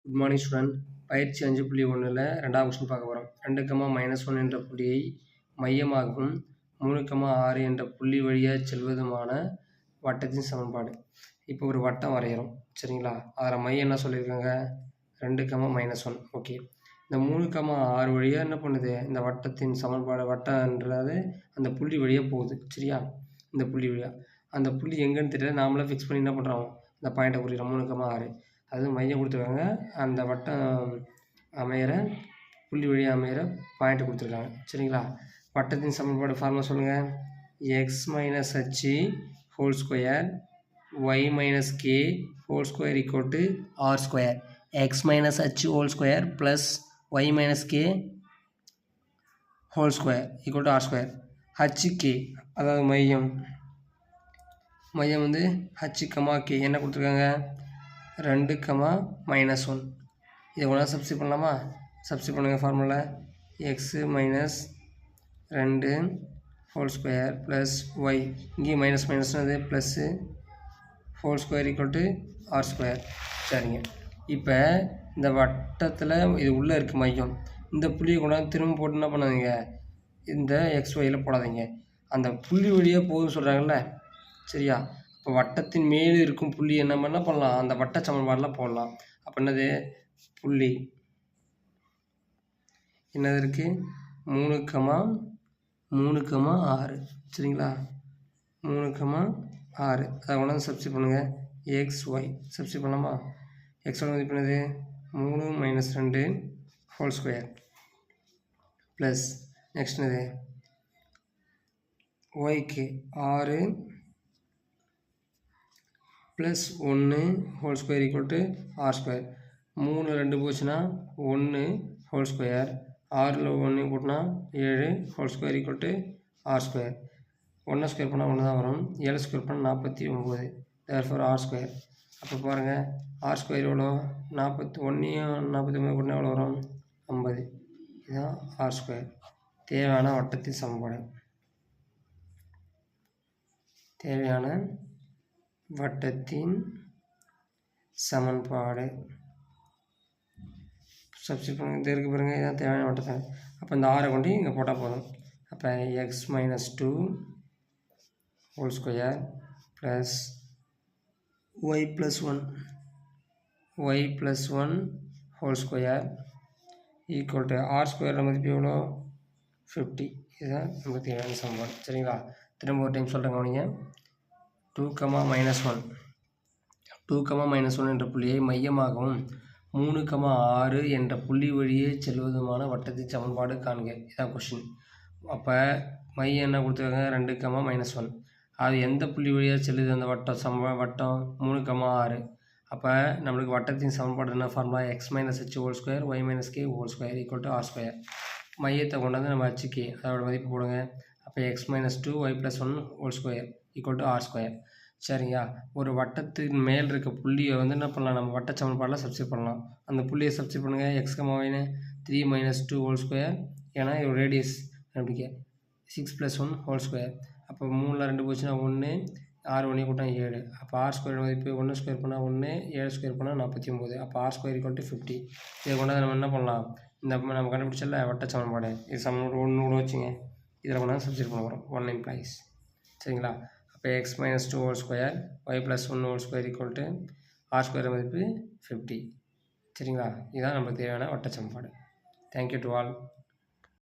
Good morning student. பயிற்சி 5.1ல் 2வது question பார்க்க போகிறோம். 2, -1 என்ற புள்ளியை மையமாகவும் 3, 6 என்ற புள்ளி வழியாக செல்வதுமான வட்டத்தின் சமன்பாடு. இப்போ ஒரு வட்டம் வரைகிறோம், சரிங்களா? அதில் மையம் என்ன சொல்லியிருக்காங்க? 2, -1. ஓகே. இந்த 3, 6 வழியாக என்ன பண்ணுது? இந்த வட்டத்தின் சமன்பாடு, வட்டம்ன்றது அந்த புள்ளி வழியாக போகுது, சரியா? இந்த புள்ளி வழியாக அந்த புள்ளி எங்கேன்னு தெரியல, நாமளே ஃபிக்ஸ் பண்ணி என்ன பண்ணுறோம்? இந்த பாயிண்ட்டை குறிக்கிறோம் 3, 6. அது மையம் கொடுத்துருக்காங்க, அந்த வட்டம் அமைகிற புள்ளி வழியாக அமைகிற பாயிண்ட்டு கொடுத்துருக்காங்க, சரிங்களா? வட்டத்தின் சமன்பாடு ஃபார்முலா சொல்லுங்கள். x - h whole square y - k whole square equal to r square. x - h whole square plus y - k whole square equal to r square. hk அதாவது மையம் வந்து h, k என்ன கொடுத்துருக்காங்க? 2, -1. இதை ஒன்றா சப்ஸ்டிட் பண்ணலாமா? சப்ஸ்டிட் பண்ணுங்கள் formula. x - 2 whole square plus y, இங்கேயும் மைனஸ்னது plus whole square equal to r square. சரிங்க. இப்போ இந்த வட்டத்தில் இது உள்ளே இருக்குது மையம். இந்த புள்ளியை கொண்டாந்து திரும்ப போட்டு என்ன பண்ணாதீங்க, இந்த XYயில் போடாதீங்க. அந்த புள்ளி வழியாக போகுதுன்னு சொல்கிறாங்கல்ல, சரியா? இப்போ வட்டத்தின் மேலே இருக்கும் புள்ளி என்ன பண்ணலாம்? அந்த வட்ட சமன்பாடில் போடலாம். அப்போ என்னது? புள்ளி என்னது இருக்குது? 3, சரிங்களா? 3, 6 அதை கொண்டாந்து சப்ஸ்டிட் பண்ணுங்கள். XY சப்ஸ்டிட் பண்ணலாமா? XY மதிப்பு என்னது? 3 - 2 ஹோல் ஸ்கொயர் ப்ளஸ் நெக்ஸ்ட் என்னது? ஒய்க்கு 6 plus 1 whole square equal to r square. 3 2 போச்சுன்னா 1 ஹோல் ஸ்கொயர், 6ல் 1 கூட்டினா 7 whole square equal to r square. 1 square பண்ணால் 1 தான் வரும், 7 ஸ்கொயர் பண்ணால் 49, தேர்ஃபோர் ஆர் ஸ்கொயர். அப்போ பாருங்கள், ஆர் ஸ்கொயர் எவ்வளோ? 41 49 கூட்டினா எவ்வளோ வரும்? 50. இதுதான் ஆர் ஸ்கொயர். தேவையான வட்டத்தின் சமன்பாடு. தேவையான வட்டத்தின் சமன்பாடு சப்ஸ்டிட் பண்ணுங்க. இது இருக்கு பாருங்கள், இதுதான் தேவையான வட்டத்தை. அப்போ இந்த 6 கொண்டு இங்கே போட்டால் போதும். அப்போ x - 2 whole square plus y + 1 whole square equal to r square மதிப்பு எவ்வளோ? 50. இதுதான் நமக்கு தேவையான சமன்பாடு, சரிங்களா? திரும்ப ஒரு டைம் சொல்கிறேங்க கவனிங்க. 2, -1 என்ற புள்ளியை மையமாகவும் 3, 6 என்ற புள்ளி வழியே செல்வதுமான வட்டத்தின் சமன்பாடு காண்க. இதான் கொஷின். அப்போ மையம் என்ன கொடுத்துருக்காங்க? 2, -1. அது எந்த புள்ளி வழியாக செல்லுது அந்த வட்டம்? வட்டம் 3, 6. அப்போ நம்மளுக்கு வட்டத்தின் சமன்பாடு என்ன formula? x - h whole square y - k whole square equal to r square. மையத்தை கொண்டாந்து நம்ம hk அதோட மதிப்பு போடுங்க. அப்போ x - 2 y + 1 whole square equal to r square. சரிங்க. ஒரு வட்டத்தின் மேல் இருக்க புள்ளியை வந்து என்ன பண்ணலாம்? நம்ம வட்ட சமன்பாடில் சப்ஸ்டிட் பண்ணலாம். அந்த புள்ளியை சப்ஸ்டிட் பண்ணுங்கள். x, y 3 - 2 ஹோல் ஸ்கொயர், ஏன்னா இது ரேடியஸ் அப்படிக்க 6 + 1 ஹோல் ஸ்கொயர். அப்போ 3ல் 2 போச்சுன்னா 1, 6 1 கூட்டினா 7. அப்போ ஆர் ஸ்கொயர் மதிப்பு 1 ஸ்கொயர் பண்ணால் 1, 7 ஸ்கொயர் பண்ணால் 49. அப்போ ஆர் ஸ்கொயர் ஈக்குவல் டு 50. இதை கொண்டாந்து நம்ம என்ன பண்ணலாம்? இந்த நம்ம கண்டுபிடிச்சல வட்ட சமன்பாடு, இது சமன்பாடு 1 கூட வச்சுங்க. இதில் கொண்டாந்து சப்ஸ்டிட் பண்ண போகிறோம். 1 இம்ப்ளைஸ், சரிங்களா? இப்போ x - 2 whole square y + 1 whole square equal to r square மதிப்பு 50, சரிங்களா? இதுதான் நமக்கு தேவையான வட்ட சமன்பாடு. Thank you to all.